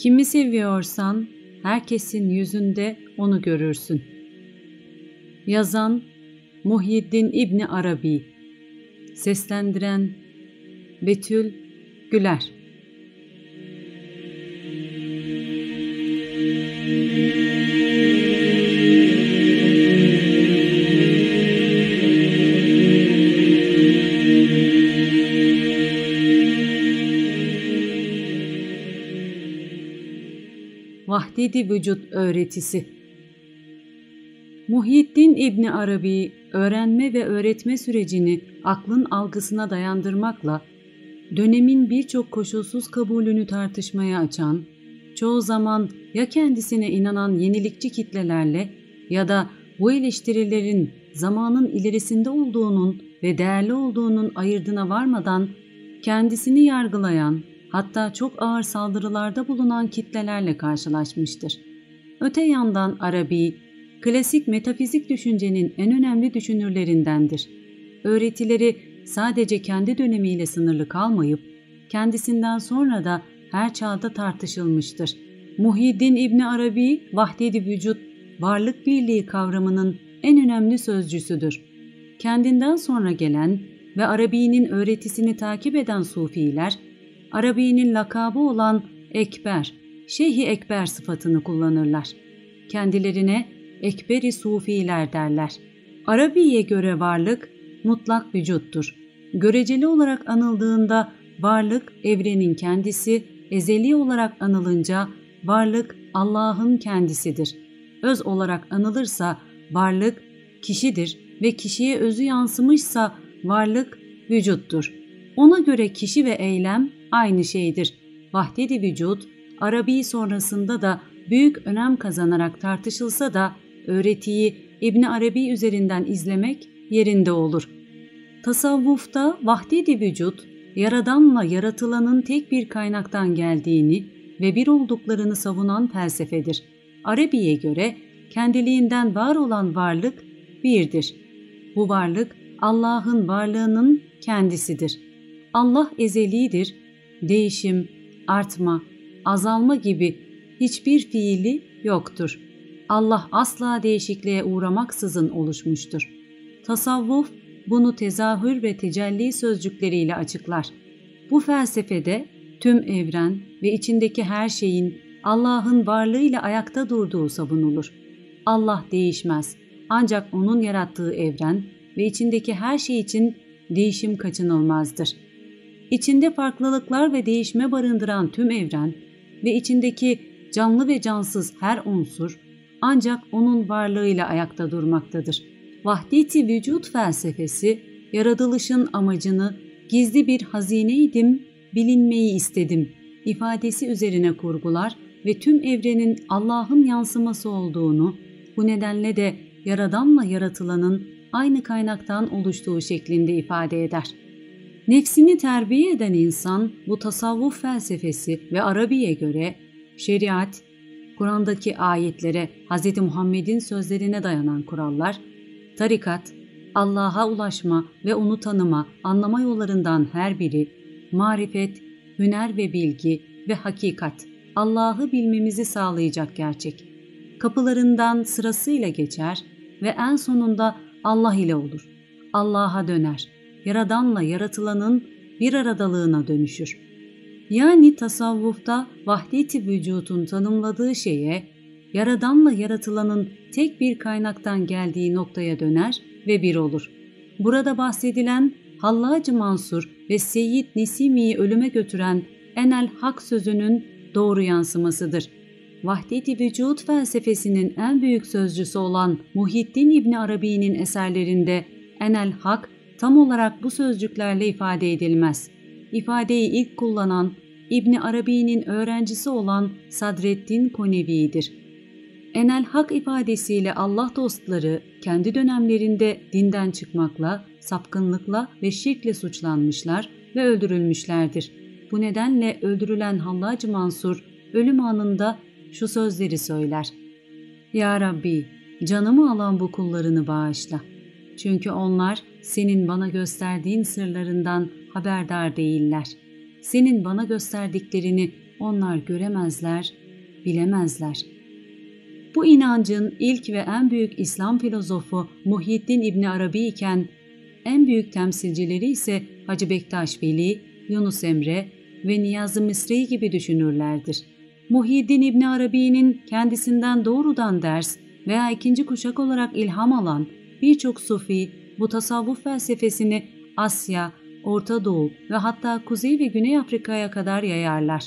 Kimi seviyorsan herkesin yüzünde onu görürsün. Yazan Muhyiddin İbni Arabi. Seslendiren Betül Güler. Vahdet-i vücut öğretisi. Muhyiddin İbni Arabi, öğrenme ve öğretme sürecini aklın algısına dayandırmakla, dönemin birçok koşulsuz kabulünü tartışmaya açan, çoğu zaman ya kendisine inanan yenilikçi kitlelerle ya da bu eleştirilerin zamanın ilerisinde olduğunun ve değerli olduğunun ayırdına varmadan kendisini yargılayan, hatta çok ağır saldırılarda bulunan kitlelerle karşılaşmıştır. Öte yandan Arabi, klasik metafizik düşüncenin en önemli düşünürlerindendir. Öğretileri sadece kendi dönemiyle sınırlı kalmayıp, kendisinden sonra da her çağda tartışılmıştır. Muhyiddin İbni Arabi, vahdet-i vücut, varlık birliği kavramının en önemli sözcüsüdür. Kendinden sonra gelen ve Arabi'nin öğretisini takip eden Sufiler, Arabi'nin lakabı olan Ekber, Şeyh-i Ekber sıfatını kullanırlar. Kendilerine Ekber-i Sufiler derler. Arabi'ye göre varlık mutlak vücuttur. Göreceli olarak anıldığında varlık evrenin kendisi, ezeli olarak anılınca varlık Allah'ın kendisidir. Öz olarak anılırsa varlık kişidir ve kişiye özü yansımışsa varlık vücuttur. Ona göre kişi ve eylem aynı şeydir. Vahdet-i vücut, Arabi sonrasında da büyük önem kazanarak tartışılsa da öğretiyi İbni Arabi üzerinden izlemek yerinde olur. Tasavvufta vahdet-i vücut, yaradanla yaratılanın tek bir kaynaktan geldiğini ve bir olduklarını savunan felsefedir. Arabi'ye göre kendiliğinden var olan varlık birdir. Bu varlık Allah'ın varlığının kendisidir. Allah ezelidir, değişim, artma, azalma gibi hiçbir fiili yoktur. Allah asla değişikliğe uğramaksızın oluşmuştur. Tasavvuf bunu tezahür ve tecelli sözcükleriyle açıklar. Bu felsefede tüm evren ve içindeki her şeyin Allah'ın varlığıyla ayakta durduğu savunulur. Allah değişmez, ancak O'nun yarattığı evren ve içindeki her şey için değişim kaçınılmazdır. İçinde farklılıklar ve değişme barındıran tüm evren ve içindeki canlı ve cansız her unsur ancak O'nun varlığıyla ayakta durmaktadır. Vahdet-i vücut felsefesi, yaratılışın amacını gizli bir hazineydim, bilinmeyi istedim ifadesi üzerine kurgular ve tüm evrenin Allah'ın yansıması olduğunu, bu nedenle de yaradanla yaratılanın aynı kaynaktan oluştuğu şeklinde ifade eder. Nefsini terbiye eden insan bu tasavvuf felsefesi ve Arabi'ye göre şeriat, Kur'an'daki ayetlere, Hz. Muhammed'in sözlerine dayanan kurallar, tarikat, Allah'a ulaşma ve O'nu tanıma, anlama yollarından her biri, marifet, hüner ve bilgi ve hakikat, Allah'ı bilmemizi sağlayacak gerçek. Kapılarından sırasıyla geçer ve en sonunda Allah ile olur. Allah'a döner. Yaradanla yaratılanın bir aradalığına dönüşür. Yani tasavvufta vahdet-i vücudun tanımladığı şeye, yaradanla yaratılanın tek bir kaynaktan geldiği noktaya döner ve bir olur. Burada bahsedilen Hallacı Mansur ve Seyyid Nesimi'yi ölüme götüren Enel Hak sözünün doğru yansımasıdır. Vahdet-i vücut felsefesinin en büyük sözcüsü olan Muhyiddin İbni Arabi'nin eserlerinde Enel Hak tam olarak bu sözcüklerle ifade edilmez. İfadeyi ilk kullanan İbni Arabi'nin öğrencisi olan Sadreddin Konevi'dir. Enel Hak ifadesiyle Allah dostları kendi dönemlerinde dinden çıkmakla, sapkınlıkla ve şirkle suçlanmışlar ve öldürülmüşlerdir. Bu nedenle öldürülen Hallacı Mansur ölüm anında şu sözleri söyler: "Ya Rabbi, canımı alan bu kullarını bağışla. Çünkü onlar senin bana gösterdiğin sırlarından haberdar değiller. Senin bana gösterdiklerini onlar göremezler, bilemezler. Bu inancın ilk ve en büyük İslam filozofu Muhyiddin İbni Arabi iken en büyük temsilcileri ise Hacı Bektaş Veli, Yunus Emre ve Niyazi Mısri gibi düşünürlerdir. Muhyiddin İbni Arabi'nin kendisinden doğrudan ders veya ikinci kuşak olarak ilham alan birçok sufi bu tasavvuf felsefesini Asya, Orta Doğu ve hatta Kuzey ve Güney Afrika'ya kadar yayarlar.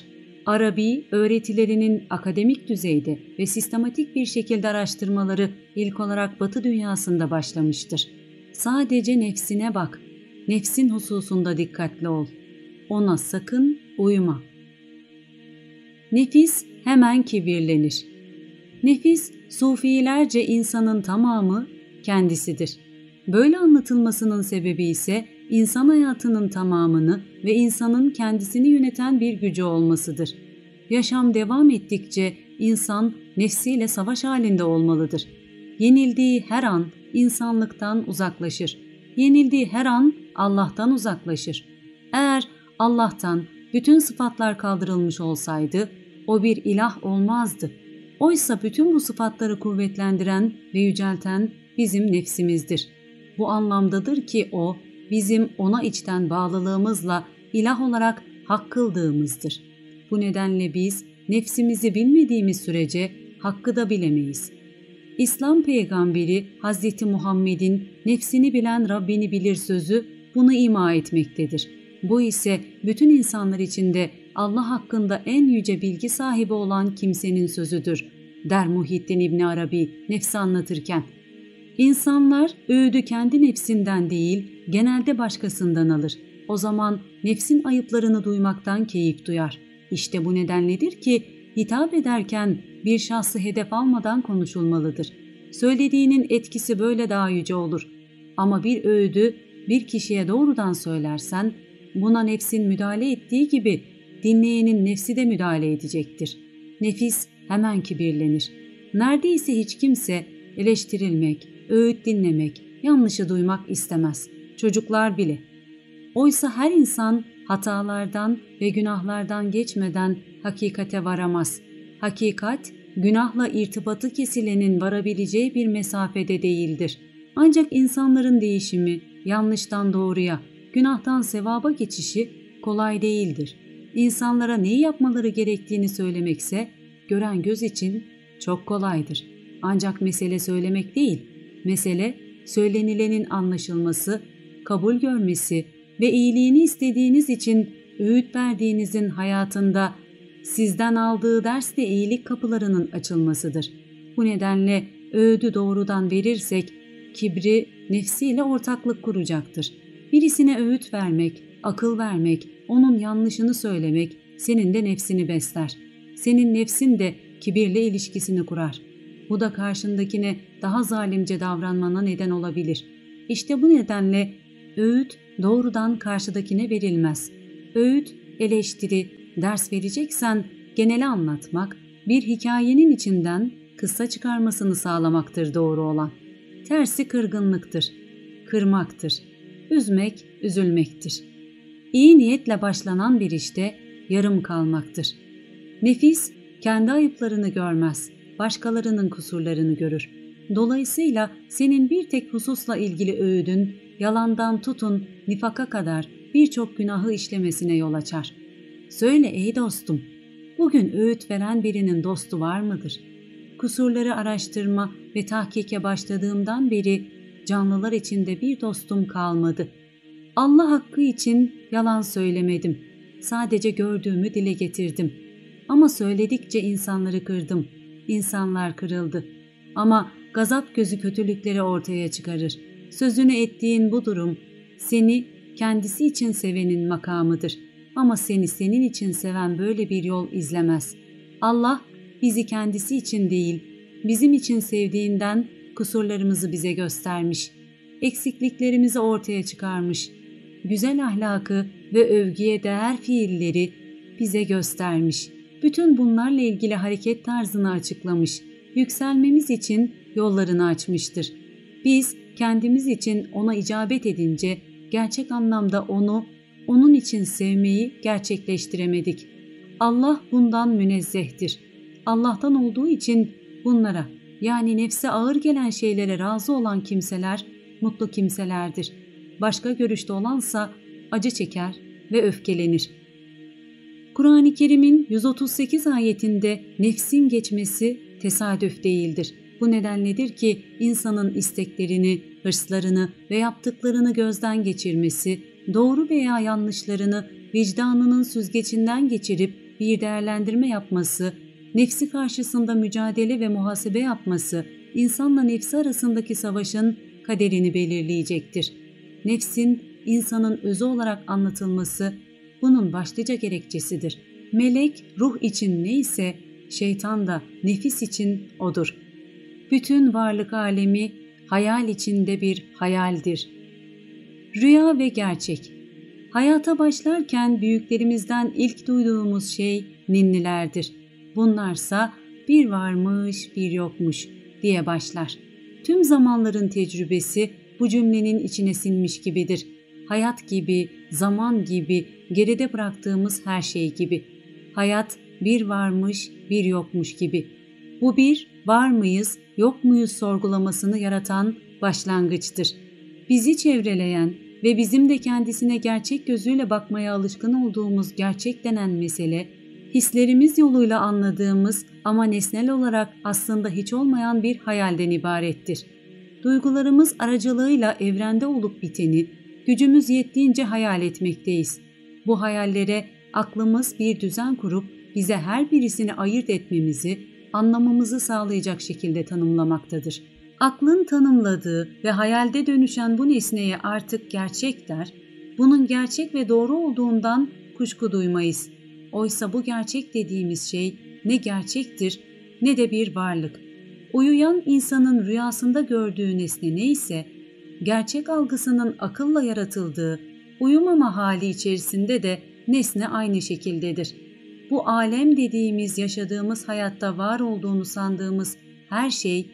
Arabi, öğretilerinin akademik düzeyde ve sistematik bir şekilde araştırmaları ilk olarak Batı dünyasında başlamıştır. Sadece nefsine bak, nefsin hususunda dikkatli ol. Ona sakın uyma. Nefis hemen kibirlenir. Nefis, sufilerce insanın tamamı kendisidir. Böyle anlatılmasının sebebi ise insan hayatının tamamını ve insanın kendisini yöneten bir gücü olmasıdır. Yaşam devam ettikçe insan nefsiyle savaş halinde olmalıdır. Yenildiği her an insanlıktan uzaklaşır. Yenildiği her an Allah'tan uzaklaşır. Eğer Allah'tan bütün sıfatlar kaldırılmış olsaydı o bir ilah olmazdı. Oysa bütün bu sıfatları kuvvetlendiren ve yücelten bizim nefsimizdir. Bu anlamdadır ki o, bizim ona içten bağlılığımızla ilah olarak hak kıldığımızdır. Bu nedenle biz nefsimizi bilmediğimiz sürece hakkı da bilemeyiz. İslam peygamberi Hazreti Muhammed'in nefsini bilen Rabbini bilir sözü bunu ima etmektedir. Bu ise bütün insanlar içinde Allah hakkında en yüce bilgi sahibi olan kimsenin sözüdür, der Muhyiddin İbni Arabi nefsi anlatırken. İnsanlar öğüdü kendi nefsinden değil, genelde başkasından alır. O zaman nefsin ayıplarını duymaktan keyif duyar. İşte bu nedenledir ki hitap ederken bir şahsı hedef almadan konuşulmalıdır. Söylediğinin etkisi böyle daha yüce olur. Ama bir öğüdü bir kişiye doğrudan söylersen, buna nefsin müdahale ettiği gibi dinleyenin nefsi de müdahale edecektir. Nefis hemen kibirlenir. Neredeyse hiç kimse eleştirilmek, öğüt dinlemek, yanlışı duymak istemez. Çocuklar bile. Oysa her insan hatalardan ve günahlardan geçmeden hakikate varamaz. Hakikat, günahla irtibatı kesilenin varabileceği bir mesafede değildir. Ancak insanların değişimi, yanlıştan doğruya, günahtan sevaba geçişi kolay değildir. İnsanlara neyi yapmaları gerektiğini söylemekse, gören göz için çok kolaydır. Ancak mesele söylemek değil, mesele söylenilenin anlaşılması, kabul görmesi ve iyiliğini istediğiniz için öğüt verdiğinizin hayatında sizden aldığı dersle iyilik kapılarının açılmasıdır. Bu nedenle öğüdü doğrudan verirsek, kibri nefsiyle ortaklık kuracaktır. Birisine öğüt vermek, akıl vermek, onun yanlışını söylemek senin de nefsini besler. Senin nefsin de kibirle ilişkisini kurar. Bu da karşındakine daha zalimce davranmana neden olabilir. İşte bu nedenle öğüt doğrudan karşıdakine verilmez. Öğüt, eleştiri, ders vereceksen genele anlatmak, bir hikayenin içinden kıssa çıkarmasını sağlamaktır doğru olan. Tersi kırgınlıktır, kırmaktır, üzmek, üzülmektir. İyi niyetle başlanan bir işte yarım kalmaktır. Nefis kendi ayıplarını görmez, başkalarının kusurlarını görür. Dolayısıyla senin bir tek hususla ilgili öğüdün, yalandan tutun nifaka kadar birçok günahı işlemesine yol açar. Söyle ey dostum, bugün öğüt veren birinin dostu var mıdır? Kusurları araştırma ve tahkike başladığımdan beri canlılar içinde bir dostum kalmadı. Allah hakkı için yalan söylemedim. Sadece gördüğümü dile getirdim. Ama söyledikçe insanları kırdım. İnsanlar kırıldı. Ama gazap gözü kötülükleri ortaya çıkarır. Sözünü ettiğin bu durum seni kendisi için sevenin makamıdır. Ama seni senin için seven böyle bir yol izlemez. Allah bizi kendisi için değil, bizim için sevdiğinden kusurlarımızı bize göstermiş. Eksikliklerimizi ortaya çıkarmış. Güzel ahlakı ve övgüye değer fiilleri bize göstermiş. Bütün bunlarla ilgili hareket tarzını açıklamış. Yükselmemiz için yollarını açmıştır. Biz kendimiz için ona icabet edince gerçek anlamda onu, onun için sevmeyi gerçekleştiremedik. Allah bundan münezzehtir. Allah'tan olduğu için bunlara, yani nefse ağır gelen şeylere razı olan kimseler mutlu kimselerdir. Başka görüşte olansa acı çeker ve öfkelenir. Kur'an-ı Kerim'in 138 ayetinde nefsin geçmesi tesadüf değildir. Bu nedenledir ki insanın isteklerini, hırslarını ve yaptıklarını gözden geçirmesi, doğru veya yanlışlarını vicdanının süzgecinden geçirip bir değerlendirme yapması, nefsi karşısında mücadele ve muhasebe yapması, insanla nefsi arasındaki savaşın kaderini belirleyecektir. Nefsin insanın özü olarak anlatılması bunun başlıca gerekçesidir. Melek ruh için neyse şeytan da nefis için odur. Bütün varlık alemi hayal içinde bir hayaldir. Rüya ve gerçek. Hayata başlarken büyüklerimizden ilk duyduğumuz şey ninnilerdir. Bunlarsa bir varmış bir yokmuş diye başlar. Tüm zamanların tecrübesi bu cümlenin içine sinmiş gibidir. Hayat gibi, zaman gibi, geride bıraktığımız her şey gibi. Hayat bir varmış bir yokmuş gibi. Bu bir var mıyız yok muyuz sorgulamasını yaratan başlangıçtır. Bizi çevreleyen ve bizim de kendisine gerçek gözüyle bakmaya alışkın olduğumuz gerçek denen mesele, hislerimiz yoluyla anladığımız ama nesnel olarak aslında hiç olmayan bir hayalden ibarettir. Duygularımız aracılığıyla evrende olup biteni, gücümüz yettiğince hayal etmekteyiz. Bu hayallere aklımız bir düzen kurup bize her birisini ayırt etmemizi, anlamamızı sağlayacak şekilde tanımlamaktadır. Aklın tanımladığı ve hayalde dönüşen bu nesneye artık gerçek der, bunun gerçek ve doğru olduğundan kuşku duymayız. Oysa bu gerçek dediğimiz şey ne gerçektir ne de bir varlık. Uyuyan insanın rüyasında gördüğü nesne neyse, gerçek algısının akılla yaratıldığı uyumama hali içerisinde de nesne aynı şekildedir. Bu alem dediğimiz yaşadığımız hayatta var olduğunu sandığımız her şey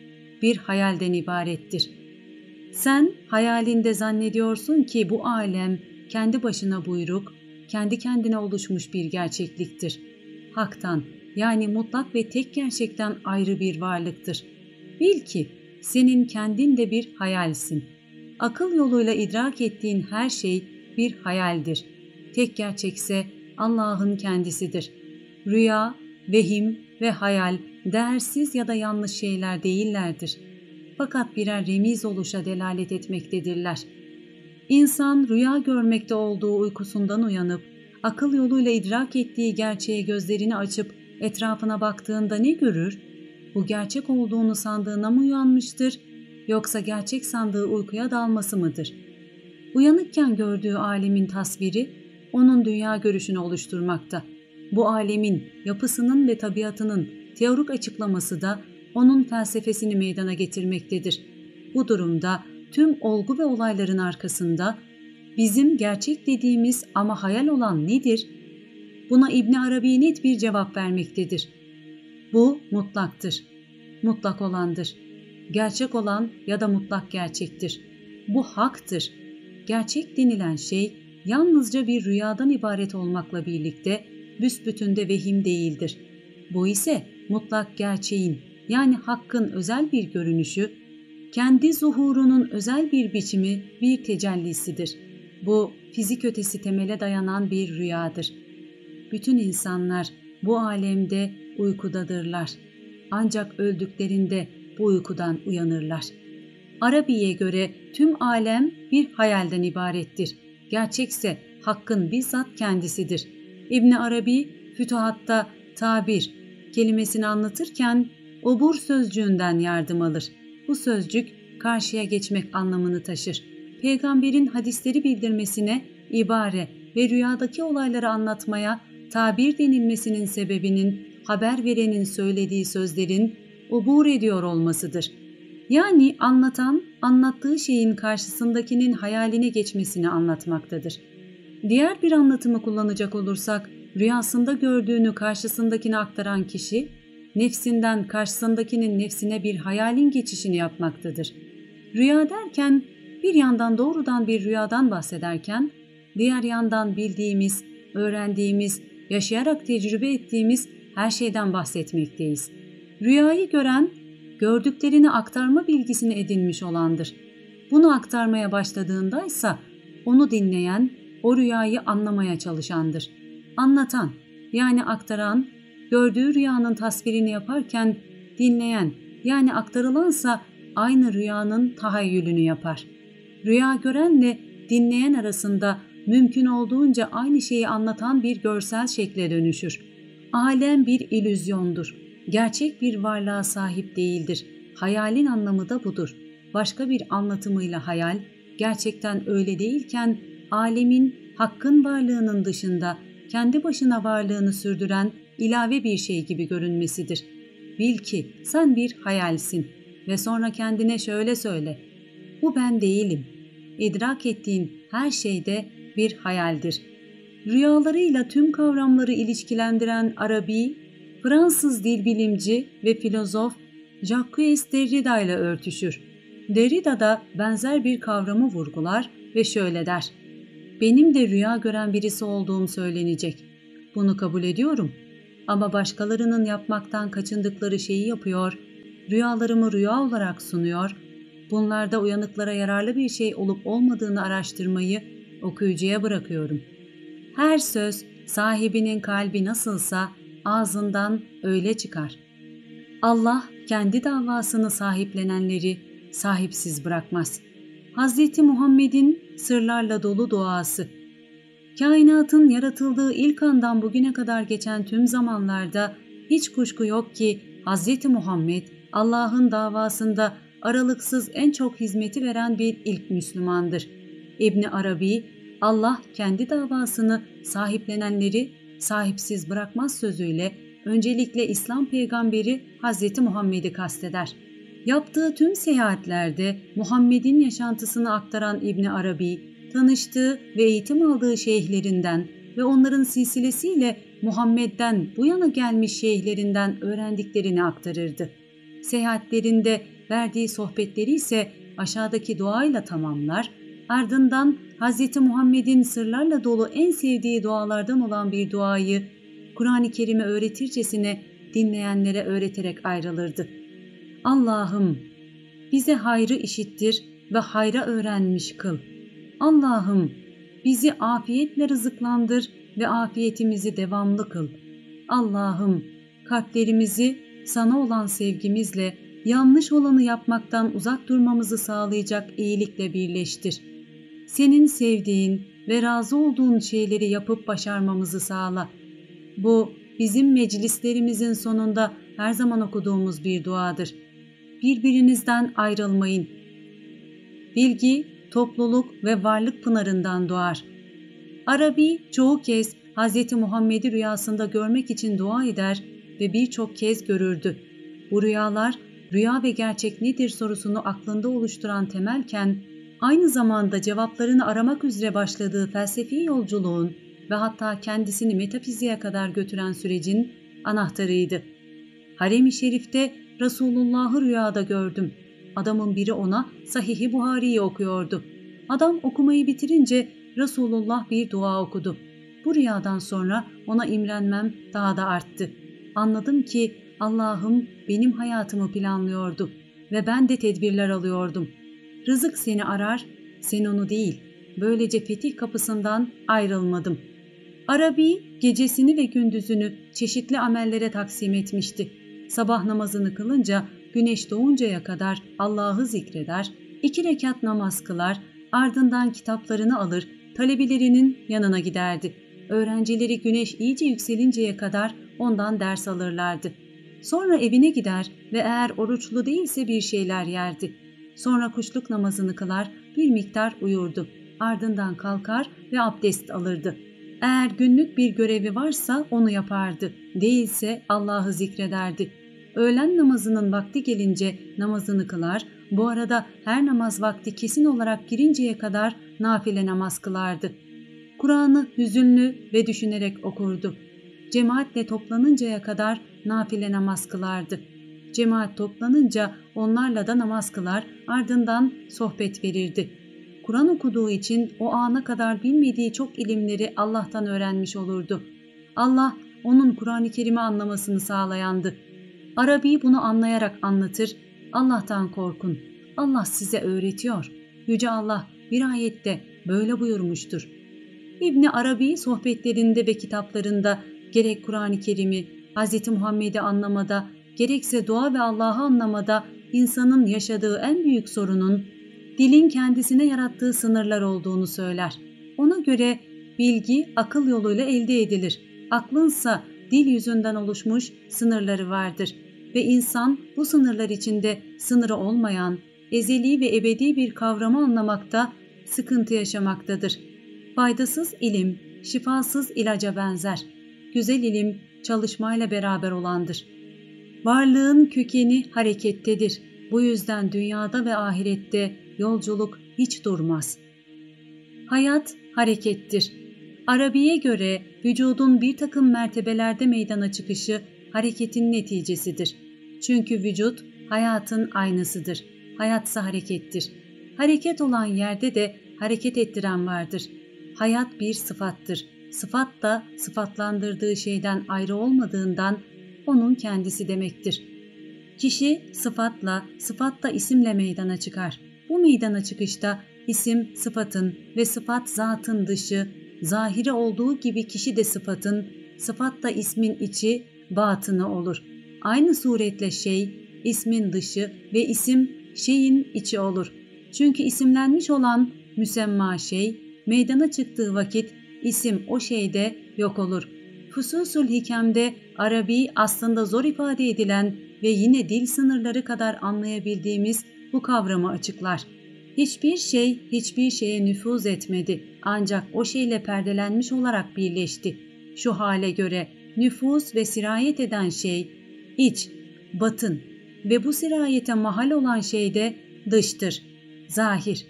bir hayalden ibarettir. Sen hayalinde zannediyorsun ki bu alem kendi başına buyruk, kendi kendine oluşmuş bir gerçekliktir. Hak'tan yani mutlak ve tek gerçekten ayrı bir varlıktır. Bil ki senin kendin de bir hayalsin. Akıl yoluyla idrak ettiğin her şey bir hayaldir. Tek gerçekse Allah'ın kendisidir. Rüya, vehim ve hayal değersiz ya da yanlış şeyler değillerdir. Fakat birer remiz oluşa delalet etmektedirler. İnsan rüya görmekte olduğu uykusundan uyanıp, akıl yoluyla idrak ettiği gerçeğe gözlerini açıp etrafına baktığında ne görür? Bu gerçek olduğunu sandığına mı uyanmıştır, yoksa gerçek sandığı uykuya dalması mıdır? Uyanıkken gördüğü alemin tasviri, onun dünya görüşünü oluşturmakta. Bu alemin yapısının ve tabiatının teorik açıklaması da onun felsefesini meydana getirmektedir. Bu durumda tüm olgu ve olayların arkasında bizim gerçek dediğimiz ama hayal olan nedir? Buna İbn Arabi net bir cevap vermektedir. Bu mutlaktır. Mutlak olandır. Gerçek olan ya da mutlak gerçektir. Bu haktır. Gerçek denilen şey yalnızca bir rüyadan ibaret olmakla birlikte büsbütün de vehim değildir. Bu ise mutlak gerçeğin yani hakkın özel bir görünüşü, kendi zuhurunun özel bir biçimi, bir tecellisidir. Bu fizik ötesi temele dayanan bir rüyadır. Bütün insanlar bu alemde uykudadırlar. Ancak öldüklerinde bu uykudan uyanırlar. Arabi'ye göre tüm alem bir hayalden ibarettir. Gerçekse hakkın bizzat kendisidir. İbn Arabi Fütuhat'ta tabir kelimesini anlatırken obur sözcüğünden yardım alır. Bu sözcük karşıya geçmek anlamını taşır. Peygamberin hadisleri bildirmesine, ibare ve rüyadaki olayları anlatmaya tabir denilmesinin sebebinin haber verenin söylediği sözlerin obur ediyor olmasıdır. Yani anlatan, anlattığı şeyin karşısındakinin hayaline geçmesini anlatmaktadır. Diğer bir anlatımı kullanacak olursak, rüyasında gördüğünü karşısındakine aktaran kişi, nefsinden karşısındakinin nefsine bir hayalin geçişini yapmaktadır. Rüya derken, bir yandan doğrudan bir rüyadan bahsederken, diğer yandan bildiğimiz, öğrendiğimiz yaşayarak tecrübe ettiğimiz her şeyden bahsetmekteyiz. Rüyayı gören, gördüklerini aktarma bilgisini edinmiş olandır. Bunu aktarmaya başladığındaysa onu dinleyen, o rüyayı anlamaya çalışandır. Anlatan, yani aktaran, gördüğü rüyanın tasvirini yaparken dinleyen, yani aktarılansa aynı rüyanın tahayyülünü yapar. Rüya görenle dinleyen arasında mümkün olduğunca aynı şeyi anlatan bir görsel şekle dönüşür. Alem bir illüzyondur. Gerçek bir varlığa sahip değildir. Hayalin anlamı da budur. Başka bir anlatımıyla hayal, gerçekten öyle değilken alemin, hakkın varlığının dışında kendi başına varlığını sürdüren ilave bir şey gibi görünmesidir. Bil ki sen bir hayalsin ve sonra kendine şöyle söyle: bu ben değilim. İdrak ettiğin her şeyde bir hayaldir. Rüyalarıyla tüm kavramları ilişkilendiren Arabi, Fransız dilbilimci ve filozof Jacques Derrida ile örtüşür. Derrida da benzer bir kavramı vurgular ve şöyle der: benim de rüya gören birisi olduğum söylenecek. Bunu kabul ediyorum. Ama başkalarının yapmaktan kaçındıkları şeyi yapıyor, rüyalarımı rüya olarak sunuyor, bunlarda uyanıklara yararlı bir şey olup olmadığını araştırmayı okuyucuya bırakıyorum. Her söz sahibinin kalbi nasılsa ağzından öyle çıkar. Allah kendi davasını sahiplenenleri sahipsiz bırakmaz. Hz. Muhammed'in sırlarla dolu duası. Kainatın yaratıldığı ilk andan bugüne kadar geçen tüm zamanlarda hiç kuşku yok ki Hz. Muhammed Allah'ın davasında aralıksız en çok hizmeti veren bir ilk Müslümandır. İbn Arabi, Allah kendi davasını sahiplenenleri sahipsiz bırakmaz sözüyle öncelikle İslam peygamberi Hz. Muhammed'i kasteder. Yaptığı tüm seyahatlerde Muhammed'in yaşantısını aktaran İbn Arabi, tanıştığı ve eğitim aldığı şeyhlerinden ve onların silsilesiyle Muhammed'den bu yana gelmiş şeyhlerinden öğrendiklerini aktarırdı. Seyahatlerinde verdiği sohbetleri ise aşağıdaki duayla tamamlar, ardından Hz. Muhammed'in sırlarla dolu en sevdiği dualardan olan bir duayı Kur'an-ı Kerim'i öğretircesine dinleyenlere öğreterek ayrılırdı. Allah'ım bize hayrı işittir ve hayra öğrenmiş kıl. Allah'ım bizi afiyetle rızıklandır ve afiyetimizi devamlı kıl. Allah'ım kalplerimizi sana olan sevgimizle yanlış olanı yapmaktan uzak durmamızı sağlayacak iyilikle birleştir. Senin sevdiğin ve razı olduğun şeyleri yapıp başarmamızı sağla. Bu bizim meclislerimizin sonunda her zaman okuduğumuz bir duadır. Birbirinizden ayrılmayın. Bilgi, topluluk ve varlık pınarından doğar. Arabi çoğu kez Hz. Muhammed'i rüyasında görmek için dua eder ve birçok kez görürdü. Bu rüyalar, rüya ve gerçek nedir sorusunu aklında oluşturan temelken, aynı zamanda cevaplarını aramak üzere başladığı felsefi yolculuğun ve hatta kendisini metafiziğe kadar götüren sürecin anahtarıydı. Harem-i Şerif'te Resulullah'ı rüyada gördüm. Adamın biri ona Sahih-i Buhari'yi okuyordu. Adam okumayı bitirince Resulullah bir dua okudu. Bu rüyadan sonra ona imrenmem daha da arttı. Anladım ki Allah'ım benim hayatımı planlıyordu ve ben de tedbirler alıyordum. Rızık seni arar, sen onu değil. Böylece fetih kapısından ayrılmadım. Arabi gecesini ve gündüzünü çeşitli amellere taksim etmişti. Sabah namazını kılınca güneş doğuncaya kadar Allah'ı zikreder, 2 rekat namaz kılar, ardından kitaplarını alır, talebelerinin yanına giderdi. Öğrencileri güneş iyice yükselinceye kadar ondan ders alırlardı. Sonra evine gider ve eğer oruçlu değilse bir şeyler yerdi. Sonra kuşluk namazını kılar, bir miktar uyurdu. Ardından kalkar ve abdest alırdı. Eğer günlük bir görevi varsa onu yapardı. Değilse Allah'ı zikrederdi. Öğlen namazının vakti gelince namazını kılar, bu arada her namaz vakti kesin olarak girinceye kadar nafile namaz kılardı. Kur'an'ı hüzünlü ve düşünerek okurdu. Cemaatle toplanıncaya kadar nafile namaz kılardı. Cemaat toplanınca onlarla da namaz kılar, ardından sohbet verirdi. Kur'an okuduğu için o ana kadar bilmediği çok ilimleri Allah'tan öğrenmiş olurdu. Allah onun Kur'an-ı Kerim'i anlamasını sağlayandı. Arabi bunu anlayarak anlatır, Allah'tan korkun, Allah size öğretiyor. Yüce Allah bir ayette böyle buyurmuştur. İbni Arabi sohbetlerinde ve kitaplarında gerek Kur'an-ı Kerim'i, Hz. Muhammed'i anlamada, gerekse dua ve Allah'ı anlamada insanın yaşadığı en büyük sorunun dilin kendisine yarattığı sınırlar olduğunu söyler. Ona göre bilgi akıl yoluyla elde edilir. Aklınsa dil yüzünden oluşmuş sınırları vardır ve insan bu sınırlar içinde sınırı olmayan, ezeli ve ebedi bir kavramı anlamakta sıkıntı yaşamaktadır. Faydasız ilim, şifasız ilaca benzer. Güzel ilim çalışmayla beraber olandır. Varlığın kökeni harekettedir. Bu yüzden dünyada ve ahirette yolculuk hiç durmaz. Hayat harekettir. Arabi'ye göre vücudun bir takım mertebelerde meydana çıkışı hareketin neticesidir. Çünkü vücut hayatın aynasıdır. Hayatsa harekettir. Hareket olan yerde de hareket ettiren vardır. Hayat bir sıfattır. Sıfat da sıfatlandırdığı şeyden ayrı olmadığından onun kendisi demektir. Kişi sıfatla, sıfat da isimle meydana çıkar. Bu meydana çıkışta isim sıfatın ve sıfat zatın dışı, zahiri olduğu gibi kişi de sıfatın, sıfat da ismin içi, batını olur. Aynı suretle şey, ismin dışı ve isim şeyin içi olur. Çünkü isimlenmiş olan müsemma şey, meydana çıktığı vakit isim o şeyde yok olur. Fususül Hikem'de Arabi aslında zor ifade edilen ve yine dil sınırları kadar anlayabildiğimiz bu kavramı açıklar. Hiçbir şey hiçbir şeye nüfuz etmedi ancak o şeyle perdelenmiş olarak birleşti. Şu hale göre nüfuz ve sirayet eden şey iç, batın ve bu sirayete mahal olan şey de dıştır, zahir.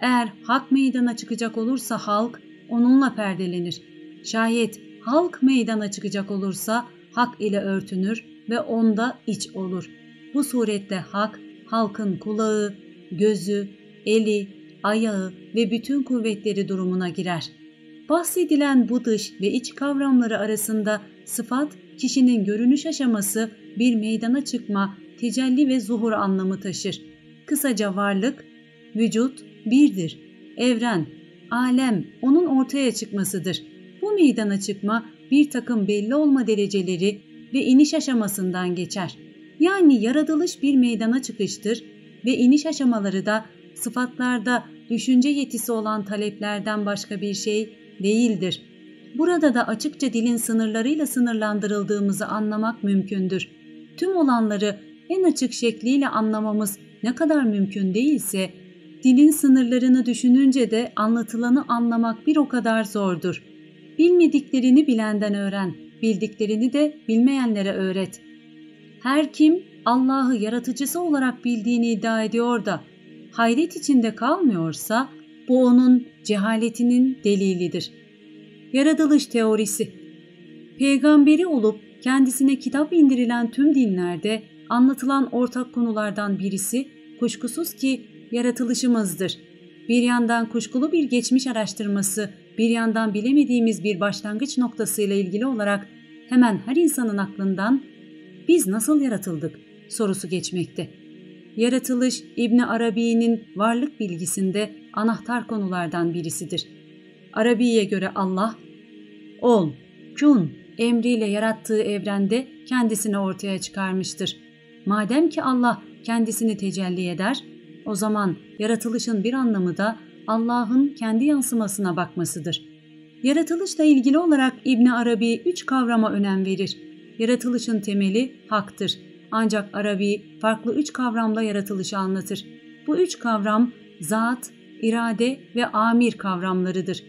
Eğer hak meydana çıkacak olursa halk onunla perdelenir. Şayet halk meydana çıkacak olursa hak ile örtünür ve onda iç olur. Bu suretle hak, halkın kulağı, gözü, eli, ayağı ve bütün kuvvetleri durumuna girer. Bahsedilen bu dış ve iç kavramları arasında sıfat, kişinin görünüş aşaması bir meydana çıkma, tecelli ve zuhur anlamı taşır. Kısaca varlık, vücut birdir. Evren, alem onun ortaya çıkmasıdır. Bu meydana çıkma bir takım belli olma dereceleri ve iniş aşamasından geçer. Yani yaratılış bir meydana çıkıştır ve iniş aşamaları da sıfatlarda düşünce yetisi olan taleplerden başka bir şey değildir. Burada da açıkça dilin sınırlarıyla sınırlandırıldığımızı anlamak mümkündür. Tüm olanları en açık şekliyle anlamamız ne kadar mümkün değilse, dilin sınırlarını düşününce de anlatılanı anlamak bir o kadar zordur. Bilmediklerini bilenden öğren, bildiklerini de bilmeyenlere öğret. Her kim Allah'ı yaratıcısı olarak bildiğini iddia ediyor da hayret içinde kalmıyorsa bu onun cehaletinin delilidir. Yaratılış teorisi. Peygamberi olup kendisine kitap indirilen tüm dinlerde anlatılan ortak konulardan birisi kuşkusuz ki yaratılışımızdır. Bir yandan kuşkulu bir geçmiş araştırması, bir yandan bilemediğimiz bir başlangıç noktasıyla ilgili olarak hemen her insanın aklından "Biz nasıl yaratıldık?" sorusu geçmekte. Yaratılış İbni Arabi'nin varlık bilgisinde anahtar konulardan birisidir. Arabi'ye göre Allah, ol, kun emriyle yarattığı evrende kendisini ortaya çıkarmıştır. Madem ki Allah kendisini tecelli eder, o zaman yaratılışın bir anlamı da Allah'ın kendi yansımasına bakmasıdır. Yaratılışla ilgili olarak İbni Arabi 3 kavrama önem verir. Yaratılışın temeli haktır. Ancak Arabi farklı 3 kavramla yaratılışı anlatır. Bu 3 kavram zat, irade ve amir kavramlarıdır.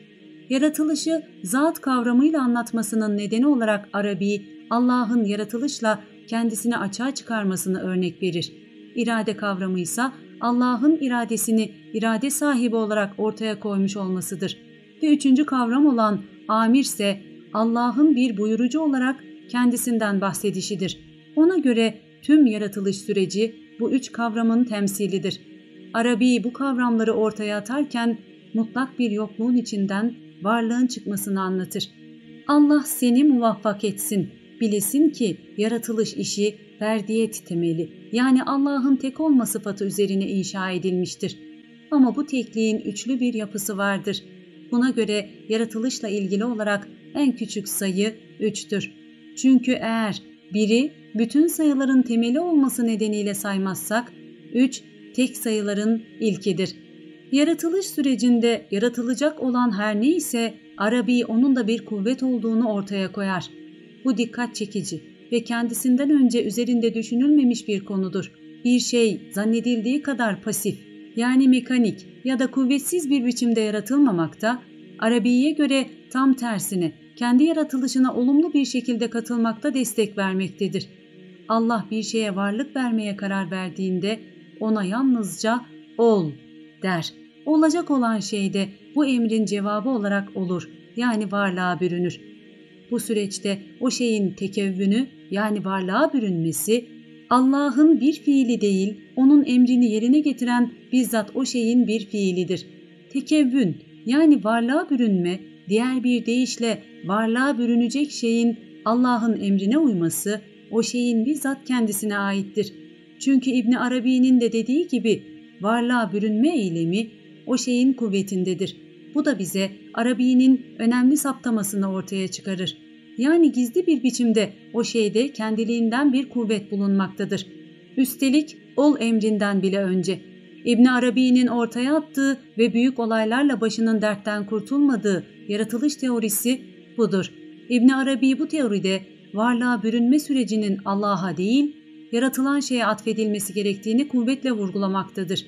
Yaratılışı zat kavramıyla anlatmasının nedeni olarak Arabi, Allah'ın yaratılışla kendisini açığa çıkarmasını örnek verir. İrade kavramı ise Allah'ın iradesini irade sahibi olarak ortaya koymuş olmasıdır. Ve 3. kavram olan amir ise Allah'ın bir buyurucu olarak kendisinden bahsedişidir. Ona göre tüm yaratılış süreci bu 3 kavramın temsilidir. Arabi bu kavramları ortaya atarken mutlak bir yokluğun içinden varlığın çıkmasını anlatır. Allah seni muvaffak etsin. Bilesin ki yaratılış işi ferdiyet temeli, yani Allah'ın tek olma sıfatı üzerine inşa edilmiştir. Ama bu tekliğin üçlü bir yapısı vardır. Buna göre yaratılışla ilgili olarak en küçük sayı 3'tür. Çünkü eğer 1'i bütün sayıların temeli olması nedeniyle saymazsak, 3 tek sayıların ilkidir. Yaratılış sürecinde yaratılacak olan her neyse Arabi onun da bir kuvvet olduğunu ortaya koyar. Bu dikkat çekici ve kendisinden önce üzerinde düşünülmemiş bir konudur. Bir şey zannedildiği kadar pasif, yani mekanik ya da kuvvetsiz bir biçimde yaratılmamakta, Arabi'ye göre tam tersine kendi yaratılışına olumlu bir şekilde katılmakta destek vermektedir. Allah bir şeye varlık vermeye karar verdiğinde ona yalnızca ol der. Olacak olan şey de bu emrin cevabı olarak olur, yani varlığa bürünür. Bu süreçte o şeyin tekevvünü, yani varlığa bürünmesi, Allah'ın bir fiili değil, onun emrini yerine getiren bizzat o şeyin bir fiilidir. Tekevvün, yani varlığa bürünme, diğer bir deyişle varlığa bürünecek şeyin Allah'ın emrine uyması, o şeyin bizzat kendisine aittir. Çünkü İbn Arabi'nin de dediği gibi varlığa bürünme eylemi o şeyin kuvvetindedir. Bu da bize Arabi'nin önemli saptamasını ortaya çıkarır. Yani gizli bir biçimde o şeyde kendiliğinden bir kuvvet bulunmaktadır. Üstelik ol emrinden bile önce. İbn Arabi'nin ortaya attığı ve büyük olaylarla başının dertten kurtulmadığı yaratılış teorisi budur. İbn Arabi bu teoride varlığa bürünme sürecinin Allah'a değil, yaratılan şeye atfedilmesi gerektiğini kuvvetle vurgulamaktadır.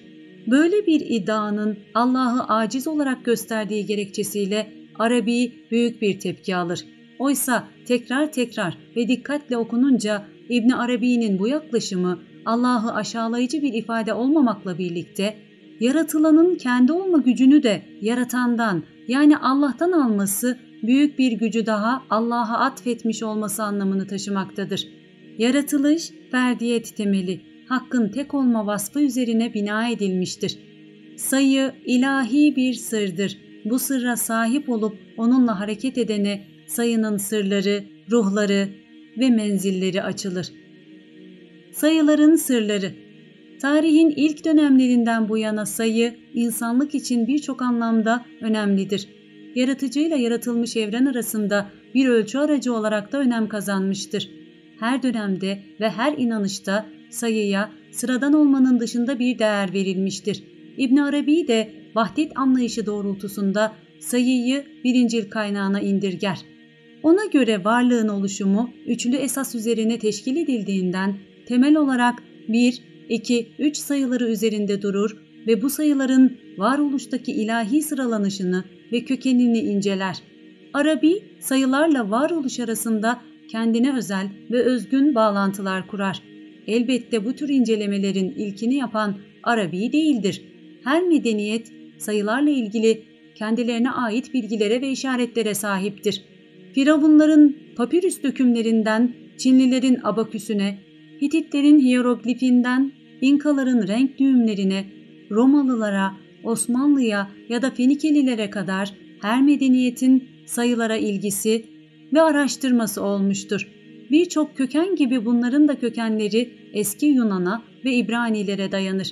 Böyle bir iddianın Allah'ı aciz olarak gösterdiği gerekçesiyle Arabi büyük bir tepki alır. Oysa tekrar ve dikkatle okununca İbn Arabi'nin bu yaklaşımı Allah'ı aşağılayıcı bir ifade olmamakla birlikte yaratılanın kendi olma gücünü de yaratandan, yani Allah'tan alması, büyük bir gücü daha Allah'a atfetmiş olması anlamını taşımaktadır. Yaratılış ferdiyet temeli, Hakk'ın tek olma vasfı üzerine bina edilmiştir. Sayı ilahi bir sırdır. Bu sırra sahip olup onunla hareket edene sayının sırları, ruhları ve menzilleri açılır. Sayıların sırları. Tarihin ilk dönemlerinden bu yana sayı, insanlık için birçok anlamda önemlidir. Yaratıcıyla yaratılmış evren arasında bir ölçü aracı olarak da önem kazanmıştır. Her dönemde ve her inanışta sayıya sıradan olmanın dışında bir değer verilmiştir. İbn Arabi de vahdet anlayışı doğrultusunda sayıyı birincil kaynağına indirger. Ona göre varlığın oluşumu üçlü esas üzerine teşkil edildiğinden temel olarak 1, 2, 3 sayıları üzerinde durur ve bu sayıların varoluştaki ilahi sıralanışını ve kökenini inceler. Arabi, sayılarla varoluş arasında kendine özel ve özgün bağlantılar kurar. Elbette bu tür incelemelerin ilkini yapan Arabi değildir. Her medeniyet sayılarla ilgili kendilerine ait bilgilere ve işaretlere sahiptir. Firavunların papirüs dökümlerinden Çinlilerin abaküsüne, Hititlerin hiyeroglifinden İnkaların renk düğümlerine, Romalılara, Osmanlı'ya ya da Fenikelilere kadar her medeniyetin sayılara ilgisi ve araştırması olmuştur. Birçok köken gibi bunların da kökenleri eski Yunan'a ve İbranilere dayanır.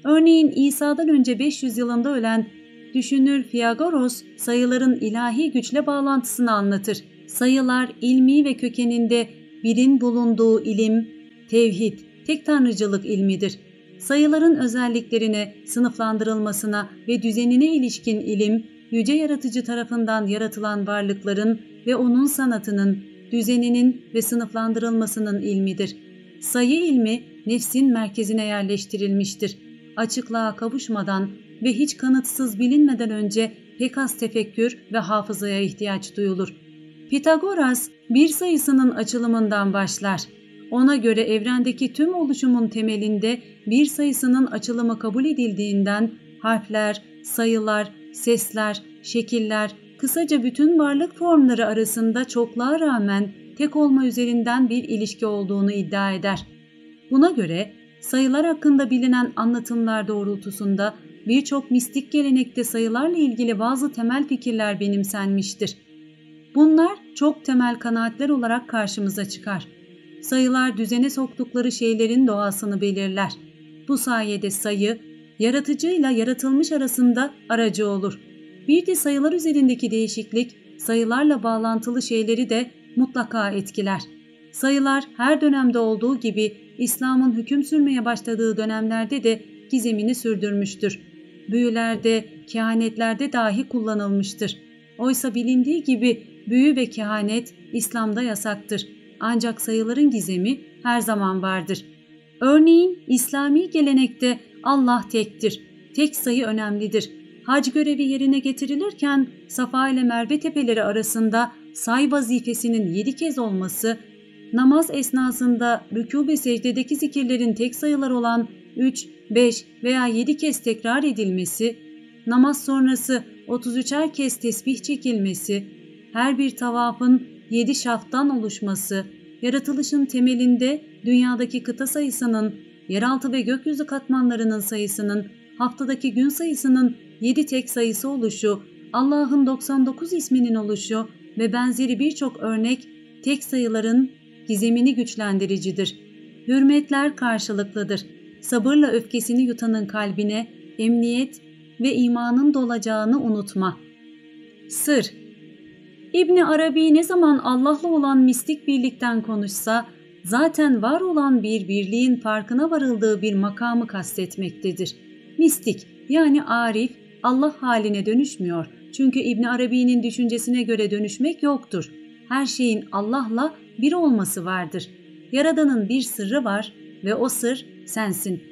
Örneğin İsa'dan önce 500 yılında ölen düşünür Fiyagoros sayıların ilahi güçle bağlantısını anlatır. Sayılar ilmi ve kökeninde birin bulunduğu ilim, tevhid, tek tanrıcılık ilmidir. Sayıların özelliklerine, sınıflandırılmasına ve düzenine ilişkin ilim, yüce yaratıcı tarafından yaratılan varlıkların ve onun sanatının, düzeninin ve sınıflandırılmasının ilmidir. Sayı ilmi nefsin merkezine yerleştirilmiştir. Açıklığa kavuşmadan ve hiç kanıtsız bilinmeden önce pek az tefekkür ve hafızaya ihtiyaç duyulur. Pitagoras bir sayısının açılımından başlar. Ona göre evrendeki tüm oluşumun temelinde bir sayısının açılımı kabul edildiğinden harfler, sayılar, sesler, şekiller, kısaca bütün varlık formları arasında çokluğa rağmen tek olma üzerinden bir ilişki olduğunu iddia eder. Buna göre sayılar hakkında bilinen anlatımlar doğrultusunda birçok mistik gelenekte sayılarla ilgili bazı temel fikirler benimsenmiştir. Bunlar çok temel kanaatler olarak karşımıza çıkar. Sayılar düzene soktukları şeylerin doğasını belirler. Bu sayede sayı, yaratıcıyla yaratılmış arasında aracı olur. Bir de sayılar üzerindeki değişiklik, sayılarla bağlantılı şeyleri de mutlaka etkiler. Sayılar her dönemde olduğu gibi İslam'ın hüküm sürmeye başladığı dönemlerde de gizemini sürdürmüştür. Büyülerde, kehanetlerde dahi kullanılmıştır. Oysa bilindiği gibi büyü ve kehanet İslam'da yasaktır. Ancak sayıların gizemi her zaman vardır. Örneğin İslami gelenekte Allah tektir. Tek sayı önemlidir. Hac görevi yerine getirilirken Safa ile Merve tepeleri arasında say vazifesinin 7 kez olması, namaz esnasında rükû ve secdedeki zikirlerin tek sayılar olan 3, 5 veya 7 kez tekrar edilmesi, namaz sonrası 33'er kez tesbih çekilmesi, her bir tavafın 7 şafttan oluşması, yaratılışın temelinde dünyadaki kıta sayısının, yeraltı ve gökyüzü katmanlarının sayısının, haftadaki gün sayısının 7 tek sayısı oluşu, Allah'ın 99 isminin oluşu ve benzeri birçok örnek tek sayıların gizemini güçlendiricidir. Hürmetler karşılıklıdır. Sabırla öfkesini yutanın kalbine emniyet ve imanın dolacağını unutma. Sır. İbn Arabi ne zaman Allah'la olan mistik birlikten konuşsa, zaten var olan bir birliğin farkına varıldığı bir makamı kastetmektedir. Mistik yani arif Allah haline dönüşmüyor. Çünkü İbn Arabi'nin düşüncesine göre dönüşmek yoktur. Her şeyin Allah'la bir olması vardır. Yaradanın bir sırrı var ve o sır sensin.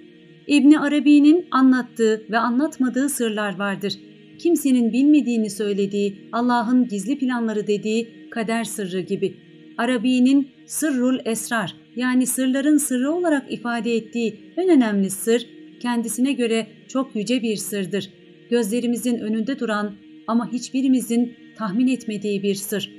İbn Arabi'nin anlattığı ve anlatmadığı sırlar vardır. Kimsenin bilmediğini söylediği, Allah'ın gizli planları dediği kader sırrı gibi. Arabi'nin sırrul esrar yani sırların sırrı olarak ifade ettiği en önemli sır kendisine göre çok yüce bir sırdır. Gözlerimizin önünde duran ama hiçbirimizin tahmin etmediği bir sır.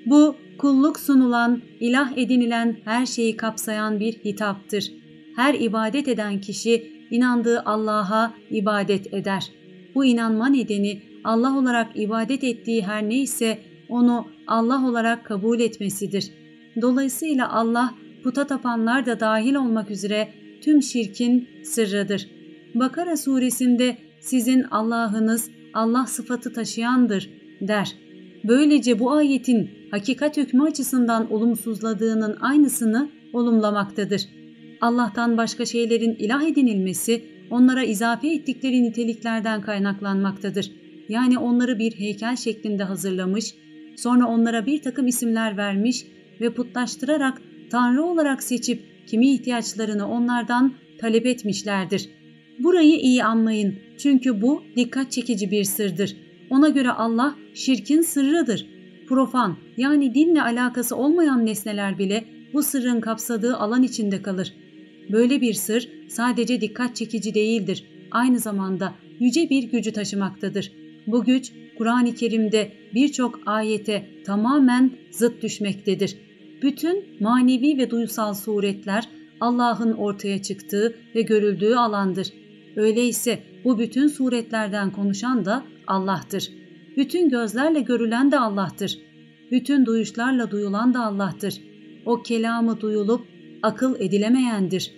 Bu kulluk sunulan, ilah edinilen her şeyi kapsayan bir hitaptır. Her ibadet eden kişi inandığı Allah'a ibadet eder. Bu inanma nedeni Allah olarak ibadet ettiği her neyse onu Allah olarak kabul etmesidir. Dolayısıyla Allah puta tapanlar da dahil olmak üzere tüm şirkin sırrıdır. Bakara suresinde sizin Allah'ınız Allah sıfatı taşıyandır der. Böylece bu ayetin hakikat hükmü açısından olumsuzladığının aynısını olumlamaktadır. Allah'tan başka şeylerin ilah edinilmesi onlara izafe ettikleri niteliklerden kaynaklanmaktadır. Yani onları bir heykel şeklinde hazırlamış, sonra onlara bir takım isimler vermiş ve putlaştırarak Tanrı olarak seçip kimi ihtiyaçlarını onlardan talep etmişlerdir. Burayı iyi anlayın çünkü bu dikkat çekici bir sırdır. Ona göre Allah şirkin sırrıdır. Profan yani dinle alakası olmayan nesneler bile bu sırrın kapsadığı alan içinde kalır. Böyle bir sır sadece dikkat çekici değildir. Aynı zamanda yüce bir gücü taşımaktadır. Bu güç Kur'an-ı Kerim'de birçok ayete tamamen zıt düşmektedir. Bütün manevi ve duysal suretler Allah'ın ortaya çıktığı ve görüldüğü alandır. Öyleyse bu bütün suretlerden konuşan da Allah'tır. Bütün gözlerle görülen de Allah'tır. Bütün duyuşlarla duyulan da Allah'tır. O kelamı duyulup akıl edilemeyendir.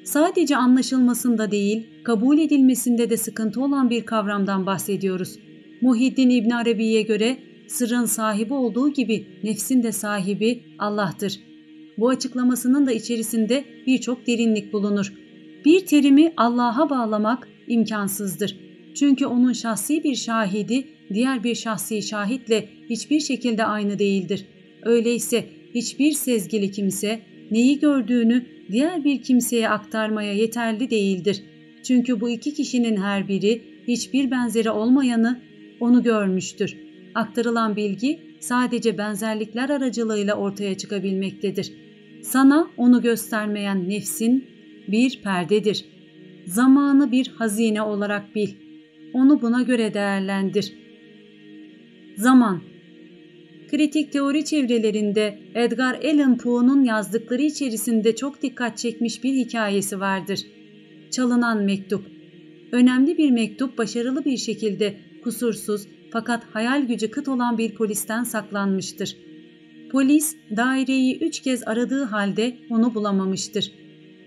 Sadece anlaşılmasında değil, kabul edilmesinde de sıkıntı olan bir kavramdan bahsediyoruz. Muhyiddin İbn Arabi'ye göre sırrın sahibi olduğu gibi nefsin de sahibi Allah'tır. Bu açıklamasının da içerisinde birçok derinlik bulunur. Bir terimi Allah'a bağlamak imkansızdır. Çünkü onun şahsi bir şahidi diğer bir şahsi şahitle hiçbir şekilde aynı değildir. Öyleyse hiçbir sezgili kimse neyi gördüğünü diğer bir kimseye aktarmaya yeterli değildir. Çünkü bu iki kişinin her biri hiçbir benzeri olmayanı onu görmüştür. Aktarılan bilgi sadece benzerlikler aracılığıyla ortaya çıkabilmektedir. Sana onu göstermeyen nefsin bir perdedir. Zamanı bir hazine olarak bil. Onu buna göre değerlendir. Zaman. Kritik teori çevrelerinde Edgar Allan Poe'nun yazdıkları içerisinde çok dikkat çekmiş bir hikayesi vardır. Çalınan mektup. Önemli bir mektup başarılı bir şekilde kusursuz, fakat hayal gücü kıt olan bir polisten saklanmıştır. Polis daireyi 3 kez aradığı halde onu bulamamıştır.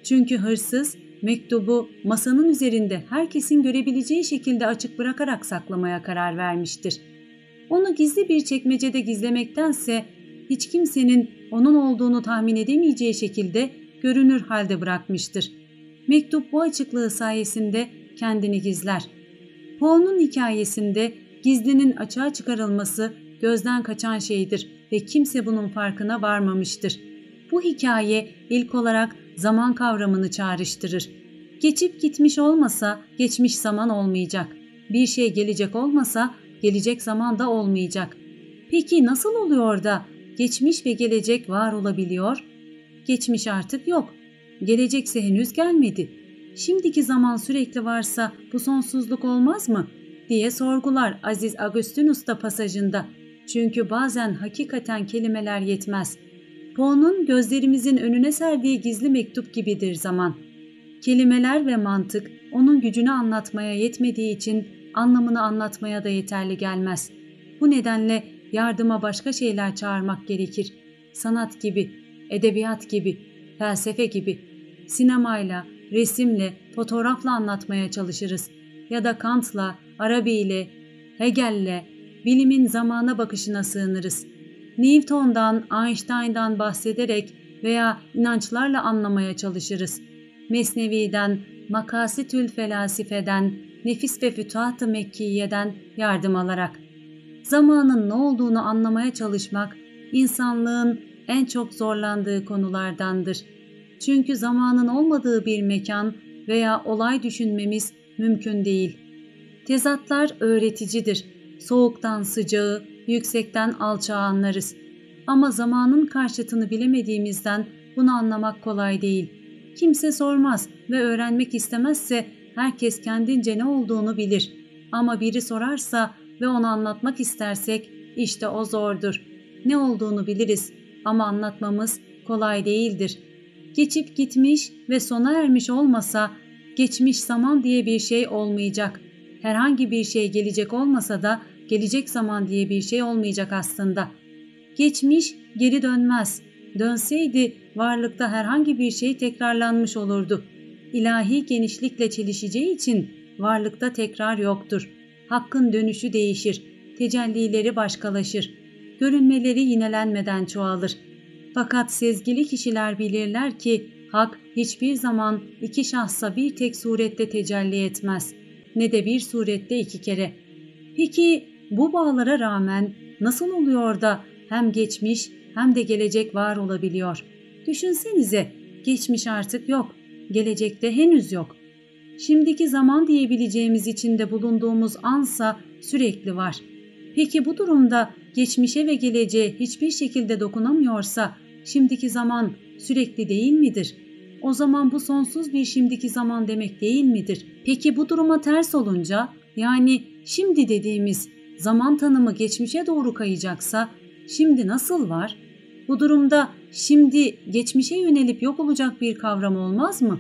Çünkü hırsız mektubu masanın üzerinde herkesin görebileceği şekilde açık bırakarak saklamaya karar vermiştir. Onu gizli bir çekmecede gizlemektense hiç kimsenin onun olduğunu tahmin edemeyeceği şekilde görünür halde bırakmıştır. Mektup bu açıklığı sayesinde kendini gizler. Poe'nun hikayesinde gizlinin açığa çıkarılması gözden kaçan şeydir ve kimse bunun farkına varmamıştır. Bu hikaye ilk olarak zaman kavramını çağrıştırır. Geçip gitmiş olmasa geçmiş zaman olmayacak. Bir şey gelecek olmasa gelecek zaman da olmayacak. Peki nasıl oluyor da geçmiş ve gelecek var olabiliyor? Geçmiş artık yok. Gelecekse henüz gelmedi. Şimdiki zaman sürekli varsa bu sonsuzluk olmaz mı? Diye sorgular Aziz Agustinus da pasajında. Çünkü bazen hakikaten kelimeler yetmez. Poe'nun gözlerimizin önüne serdiği gizli mektup gibidir zaman. Kelimeler ve mantık onun gücünü anlatmaya yetmediği için anlamını anlatmaya da yeterli gelmez. Bu nedenle yardıma başka şeyler çağırmak gerekir. Sanat gibi, edebiyat gibi, felsefe gibi, sinemayla, resimle, fotoğrafla anlatmaya çalışırız. Ya da Kant'la, Arabi'yle, Hegel'le, bilimin zamana bakışına sığınırız. Newton'dan, Einstein'dan bahsederek veya inançlarla anlamaya çalışırız. Mesnevi'den, Makasitül Felasife'den, Nefis ve Fütuhat-ı Mekkiye'den yardım alarak. Zamanın ne olduğunu anlamaya çalışmak, insanlığın en çok zorlandığı konulardandır. Çünkü zamanın olmadığı bir mekan veya olay düşünmemiz mümkün değil. Tezatlar öğreticidir. Soğuktan sıcağı, yüksekten alçağı anlarız. Ama zamanın karşıtını bilemediğimizden bunu anlamak kolay değil. Kimse sormaz ve öğrenmek istemezse herkes kendince ne olduğunu bilir. Ama biri sorarsa ve onu anlatmak istersek işte o zordur. Ne olduğunu biliriz ama anlatmamız kolay değildir. Geçip gitmiş ve sona ermiş olmasa geçmiş zaman diye bir şey olmayacak. Herhangi bir şey gelecek olmasa da gelecek zaman diye bir şey olmayacak aslında. Geçmiş geri dönmez. Dönseydi varlıkta herhangi bir şey tekrarlanmış olurdu. İlahi genişlikle çelişeceği için varlıkta tekrar yoktur. Hakkın dönüşü değişir. Tecellileri başkalaşır. Görünmeleri yinelenmeden çoğalır. Fakat sezgili kişiler bilirler ki hak hiçbir zaman iki şahsa bir tek surette tecelli etmez. Ne de bir surette iki kere. Peki bu bağlara rağmen nasıl oluyor da hem geçmiş hem de gelecek var olabiliyor? Düşünsenize, geçmiş artık yok, gelecekte henüz yok. Şimdiki zaman diyebileceğimiz içinde bulunduğumuz ansa sürekli var. Peki bu durumda geçmişe ve geleceğe hiçbir şekilde dokunamıyorsa şimdiki zaman sürekli değil midir? O zaman bu sonsuz bir şimdiki zaman demek değil midir? Peki bu duruma ters olunca, yani şimdi dediğimiz zaman tanımı geçmişe doğru kayacaksa şimdi nasıl var? Bu durumda şimdi geçmişe yönelip yok olacak bir kavram olmaz mı?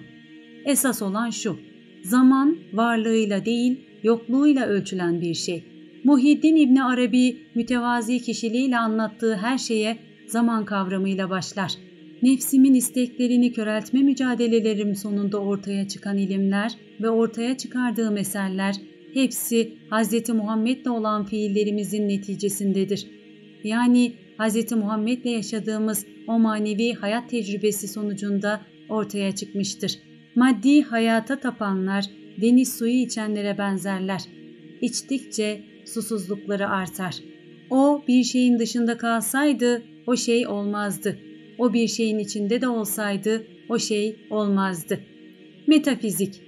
Esas olan şu: zaman varlığıyla değil yokluğuyla ölçülen bir şey. Muhyiddin İbni Arabi mütevazi kişiliğiyle anlattığı her şeye zaman kavramıyla başlar. Nefsimin isteklerini köreltme mücadelelerim sonunda ortaya çıkan ilimler ve ortaya çıkardığım eserler hepsi Hz. Muhammed'le olan fiillerimizin neticesindedir. Yani Hz. Muhammed'le yaşadığımız o manevi hayat tecrübesi sonucunda ortaya çıkmıştır. Maddi hayata tapanlar deniz suyu içenlere benzerler. İçtikçe susuzlukları artar. O bir şeyin dışında kalsaydı o şey olmazdı. O bir şeyin içinde de olsaydı o şey olmazdı. Metafizik.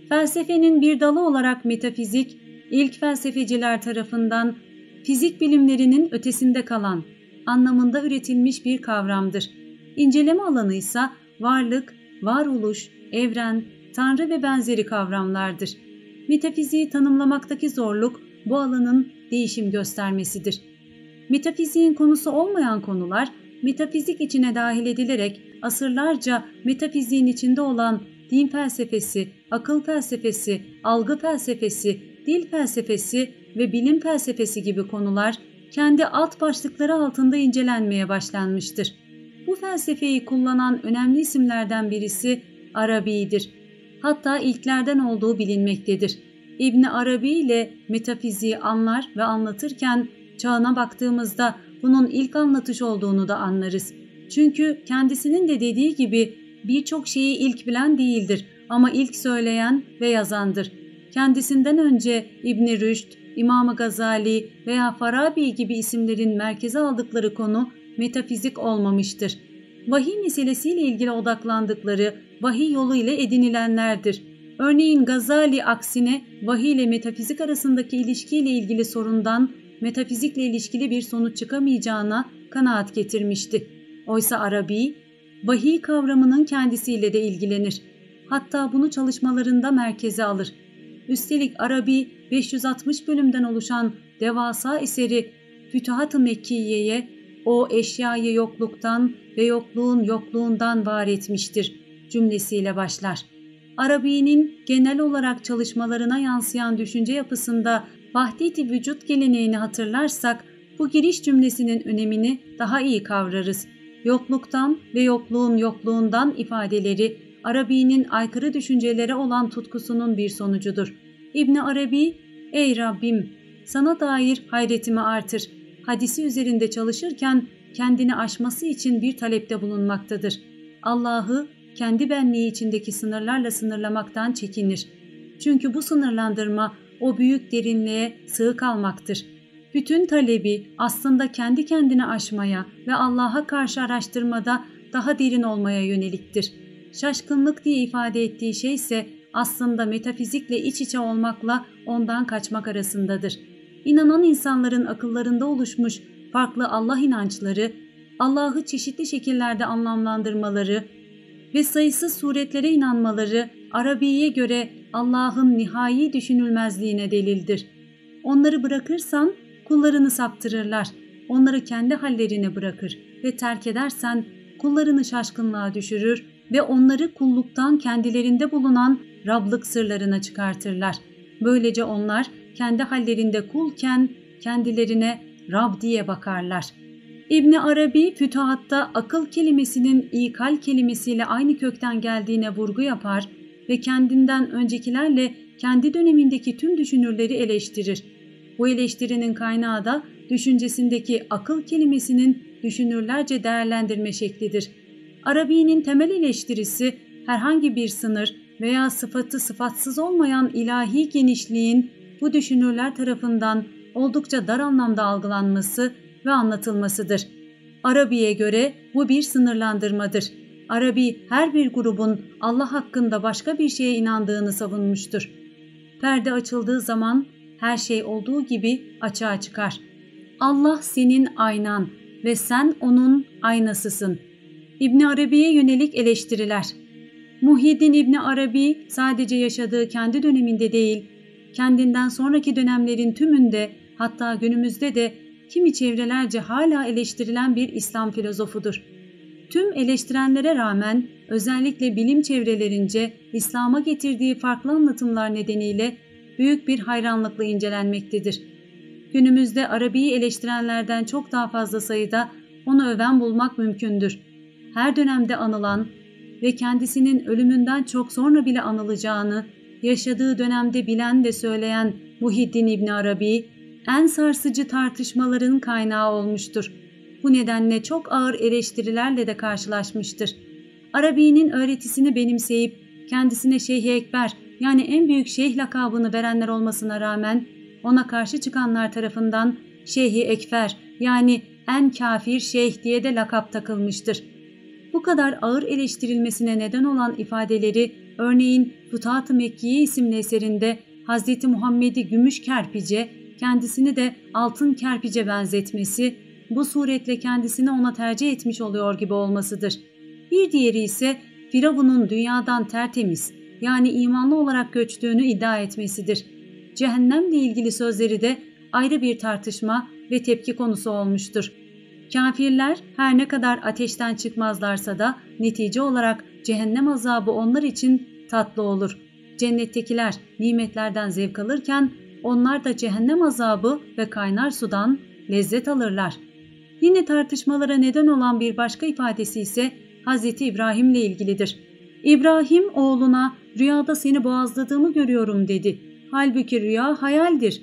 Felsefenin bir dalı olarak metafizik, ilk felsefeciler tarafından fizik bilimlerinin ötesinde kalan, anlamında üretilmiş bir kavramdır. İnceleme alanı ise varlık, varoluş, evren, tanrı ve benzeri kavramlardır. Metafiziği tanımlamaktaki zorluk bu alanın değişim göstermesidir. Metafiziğin konusu olmayan konular metafizik içine dahil edilerek asırlarca metafiziğin içinde olan din felsefesi, akıl felsefesi, algı felsefesi, dil felsefesi ve bilim felsefesi gibi konular kendi alt başlıkları altında incelenmeye başlanmıştır. Bu felsefeyi kullanan önemli isimlerden birisi Arabi'dir. Hatta ilklerden olduğu bilinmektedir. İbn Arabi ile metafiziği anlar ve anlatırken çağına baktığımızda bunun ilk anlatış olduğunu da anlarız. Çünkü kendisinin de dediği gibi birçok şeyi ilk bilen değildir ama ilk söyleyen ve yazandır. Kendisinden önce İbn Rüşd, İmam-ı Gazali veya Farabi gibi isimlerin merkeze aldıkları konu metafizik olmamıştır. Vahiy meselesiyle ilgili odaklandıkları vahiy yolu ile edinilenlerdir. Örneğin Gazali aksine vahiy ile metafizik arasındaki ilişkiyle ilgili sorundan metafizikle ilişkili bir sonuç çıkamayacağına kanaat getirmişti. Oysa Arabi, vahiy kavramının kendisiyle de ilgilenir. Hatta bunu çalışmalarında merkeze alır. Üstelik Arabi 560 bölümden oluşan devasa eseri Fütuhat-ı Mekkiye'ye o eşyayı yokluktan ve yokluğun yokluğundan var etmiştir cümlesiyle başlar. Arabi'nin genel olarak çalışmalarına yansıyan düşünce yapısında vahdeti vücut geleneğini hatırlarsak bu giriş cümlesinin önemini daha iyi kavrarız. Yokluktan ve yokluğun yokluğundan ifadeleri Arabi'nin aykırı düşüncelere olan tutkusunun bir sonucudur. İbn Arabi, "Ey Rabbim, sana dair hayretimi artır" hadisi üzerinde çalışırken kendini aşması için bir talepte bulunmaktadır. Allah'ı kendi benliği içindeki sınırlarla sınırlamaktan çekinir. Çünkü bu sınırlandırma o büyük derinliğe sığ kalmaktır. Bütün talebi aslında kendi kendini aşmaya ve Allah'a karşı araştırmada daha derin olmaya yöneliktir. Şaşkınlık diye ifade ettiği şey ise aslında metafizikle iç içe olmakla ondan kaçmak arasındadır. İnanan insanların akıllarında oluşmuş farklı Allah inançları, Allah'ı çeşitli şekillerde anlamlandırmaları ve sayısız suretlere inanmaları Arabi'ye göre Allah'ın nihai düşünülmezliğine delildir. Onları bırakırsan kullarını saptırırlar, onları kendi hallerine bırakır ve terk edersen kullarını şaşkınlığa düşürür ve onları kulluktan kendilerinde bulunan Rablık sırlarına çıkartırlar. Böylece onlar kendi hallerinde kulken kendilerine Rab diye bakarlar. İbn Arabi Fütuhat'ta akıl kelimesinin ikal kelimesiyle aynı kökten geldiğine vurgu yapar ve kendinden öncekilerle kendi dönemindeki tüm düşünürleri eleştirir. Bu eleştirinin kaynağı da düşüncesindeki akıl kelimesinin düşünürlerce değerlendirme şeklidir. Arabi'nin temel eleştirisi herhangi bir sınır veya sıfatı sıfatsız olmayan ilahi genişliğin bu düşünürler tarafından oldukça dar anlamda algılanması ve anlatılmasıdır. Arabi'ye göre bu bir sınırlandırmadır. Arabi her bir grubun Allah hakkında başka bir şeye inandığını savunmuştur. Perde açıldığı zaman her şey olduğu gibi açığa çıkar. Allah senin aynan ve sen onun aynasısın. İbn Arabi'ye yönelik eleştiriler. Muhyiddin İbn Arabi sadece yaşadığı kendi döneminde değil, kendinden sonraki dönemlerin tümünde, hatta günümüzde de kimi çevrelerce hala eleştirilen bir İslam filozofudur. Tüm eleştirenlere rağmen özellikle bilim çevrelerince İslam'a getirdiği farklı anlatımlar nedeniyle büyük bir hayranlıkla incelenmektedir. Günümüzde Arabi'yi eleştirenlerden çok daha fazla sayıda onu öven bulmak mümkündür. Her dönemde anılan ve kendisinin ölümünden çok sonra bile anılacağını yaşadığı dönemde bilen ve söyleyen Muhyiddin İbn Arabi, en sarsıcı tartışmaların kaynağı olmuştur. Bu nedenle çok ağır eleştirilerle de karşılaşmıştır. Arabi'nin öğretisini benimseyip kendisine Şeyh-i Ekber yani en büyük şeyh lakabını verenler olmasına rağmen ona karşı çıkanlar tarafından Şeyh-i Ekber yani en kafir şeyh diye de lakap takılmıştır. Bu kadar ağır eleştirilmesine neden olan ifadeleri örneğin Fütuhat-ı Mekkiye isimli eserinde Hz. Muhammed'i gümüş kerpice, kendisini de altın kerpice benzetmesi, bu suretle kendisini ona tercih etmiş oluyor gibi olmasıdır. Bir diğeri ise Firavun'un dünyadan tertemiz yani imanlı olarak göçtüğünü iddia etmesidir. Cehennemle ilgili sözleri de ayrı bir tartışma ve tepki konusu olmuştur. Kafirler her ne kadar ateşten çıkmazlarsa da netice olarak cehennem azabı onlar için tatlı olur. Cennettekiler nimetlerden zevk alırken onlar da cehennem azabı ve kaynar sudan lezzet alırlar. Yine tartışmalara neden olan bir başka ifadesi ise Hz. İbrahim'le ilgilidir. İbrahim oğluna rüyada seni boğazladığımı görüyorum dedi. Halbuki rüya hayaldir.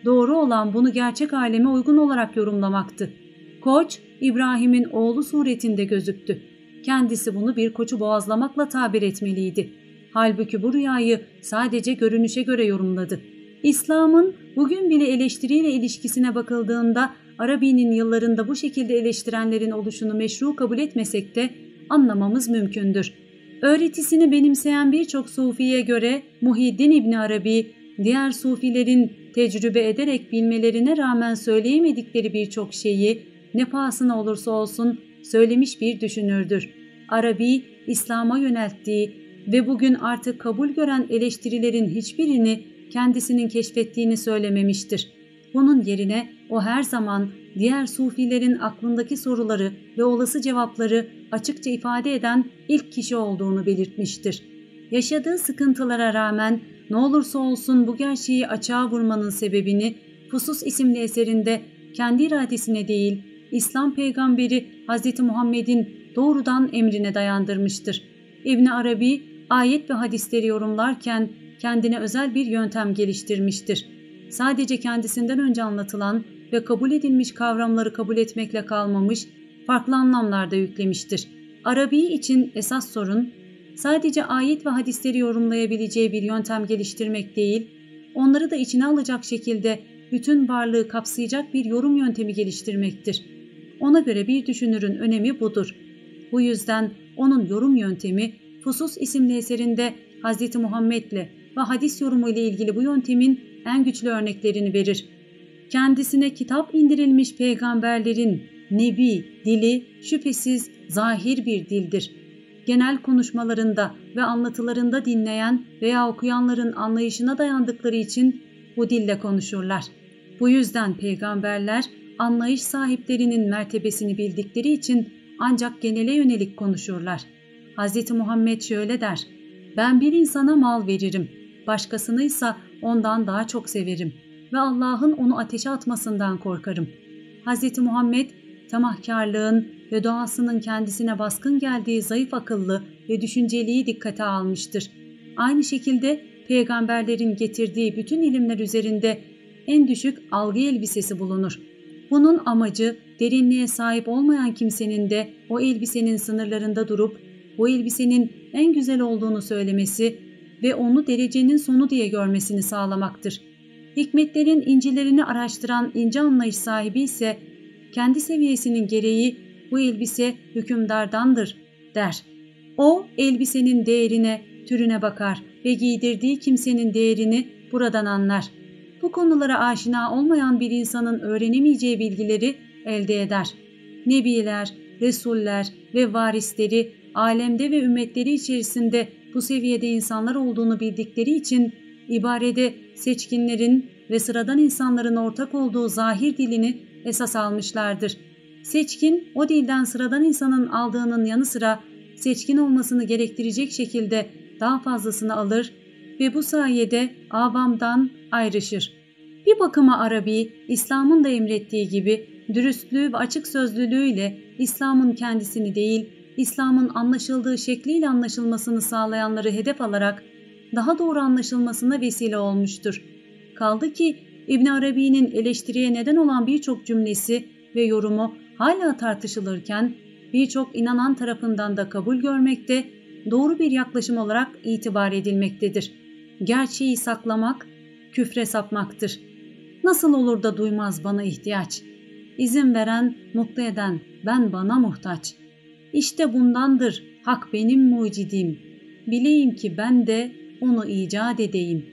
Doğru olan bunu gerçek aleme uygun olarak yorumlamaktı. Koç İbrahim'in oğlu suretinde gözüktü. Kendisi bunu bir koçu boğazlamakla tabir etmeliydi. Halbuki bu rüyayı sadece görünüşe göre yorumladı. İslam'ın bugün bile eleştiriyle ilişkisine bakıldığında Arabi'nin yıllarında bu şekilde eleştirenlerin oluşunu meşru kabul etmesek de anlamamız mümkündür. Öğretisini benimseyen birçok sufiye göre Muhyiddin İbni Arabi, diğer sufilerin tecrübe ederek bilmelerine rağmen söyleyemedikleri birçok şeyi ne pahasına olursa olsun söylemiş bir düşünürdür. Arabi, İslam'a yönelttiği ve bugün artık kabul gören eleştirilerin hiçbirini kendisinin keşfettiğini söylememiştir. Bunun yerine o her zaman diğer sufilerin aklındaki soruları ve olası cevapları açıkça ifade eden ilk kişi olduğunu belirtmiştir. Yaşadığı sıkıntılara rağmen ne olursa olsun bu gerçeği açığa vurmanın sebebini Fusus isimli eserinde kendi iradesine değil, İslam peygamberi Hz. Muhammed'in doğrudan emrine dayandırmıştır. İbn Arabi ayet ve hadisleri yorumlarken kendine özel bir yöntem geliştirmiştir. Sadece kendisinden önce anlatılan ve kabul edilmiş kavramları kabul etmekle kalmamış, farklı anlamlarda yüklemiştir. Arabi için esas sorun, sadece ayet ve hadisleri yorumlayabileceği bir yöntem geliştirmek değil, onları da içine alacak şekilde bütün varlığı kapsayacak bir yorum yöntemi geliştirmektir. Ona göre bir düşünürün önemi budur. Bu yüzden onun yorum yöntemi Fusus isimli eserinde Hz. Muhammed'le ve hadis yorumu ile ilgili bu yöntemin en güçlü örneklerini verir. Kendisine kitap indirilmiş peygamberlerin nebi dili şüphesiz zahir bir dildir. Genel konuşmalarında ve anlatılarında dinleyen veya okuyanların anlayışına dayandıkları için bu dille konuşurlar. Bu yüzden peygamberler anlayış sahiplerinin mertebesini bildikleri için ancak genele yönelik konuşurlar. Hz. Muhammed şöyle der: "Ben bir insana mal veririm, başkasını ise ondan daha çok severim ve Allah'ın onu ateşe atmasından korkarım." Hz. Muhammed, tamahkarlığın ve doğasının kendisine baskın geldiği zayıf akıllı ve düşünceliği dikkate almıştır. Aynı şekilde peygamberlerin getirdiği bütün ilimler üzerinde en düşük algı elbisesi bulunur. Bunun amacı derinliğe sahip olmayan kimsenin de o elbisenin sınırlarında durup bu elbisenin en güzel olduğunu söylemesi ve onu derecenin sonu diye görmesini sağlamaktır. Hikmetlerin incilerini araştıran ince anlayış sahibi ise kendi seviyesinin gereği bu elbise hükümdardandır der. O elbisenin değerine, türüne bakar ve giydirdiği kimsenin değerini buradan anlar. Bu konulara aşina olmayan bir insanın öğrenemeyeceği bilgileri elde eder. Nebiler, Resuller ve varisleri alemde ve ümmetleri içerisinde bu seviyede insanlar olduğunu bildikleri için ibarede seçkinlerin ve sıradan insanların ortak olduğu zahir dilini esas almışlardır. Seçkin o dilden sıradan insanın aldığının yanı sıra seçkin olmasını gerektirecek şekilde daha fazlasını alır ve bu sayede avamdan ayrışır. Bir bakıma Arabi, İslam'ın da emrettiği gibi dürüstlüğü ve açık sözlülüğüyle İslam'ın kendisini değil, İslam'ın anlaşıldığı şekliyle anlaşılmasını sağlayanları hedef alarak daha doğru anlaşılmasına vesile olmuştur. Kaldı ki İbn Arabi'nin eleştiriye neden olan birçok cümlesi ve yorumu hala tartışılırken birçok inanan tarafından da kabul görmekte, doğru bir yaklaşım olarak itibar edilmektedir. Gerçeği saklamak, küfre sapmaktır. Nasıl olur da duymaz bana ihtiyaç? İzin veren, mutlu eden, ben bana muhtaç. İşte bundandır hak benim mucidim. Bileyim ki ben de onu icat edeyim.